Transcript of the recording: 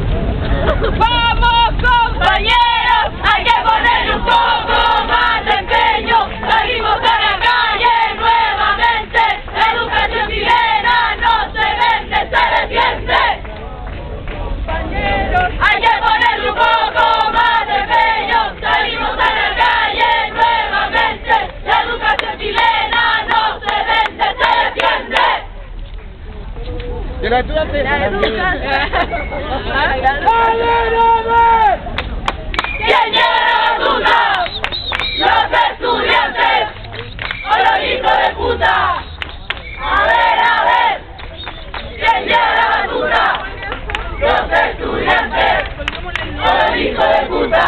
¡Vamos, compañeros! ¡Hay que ponerle un poco más de empeño! ¡Salimos a la calle nuevamente! ¡La educación chilena no se vende, se defiende! ¡Compañeros! ¡Hay que ponerle un poco más de empeño! ¡Salimos a la calle nuevamente! ¡La educación chilena no se vende, se defiende! ¿De la estudiante? ¿Quién lleva la batuta? ¡Los estudiantes! ¡O los hijos de puta! A ver, ¿quién lleva la batuta? ¡Los estudiantes! ¡O los hijos de puta!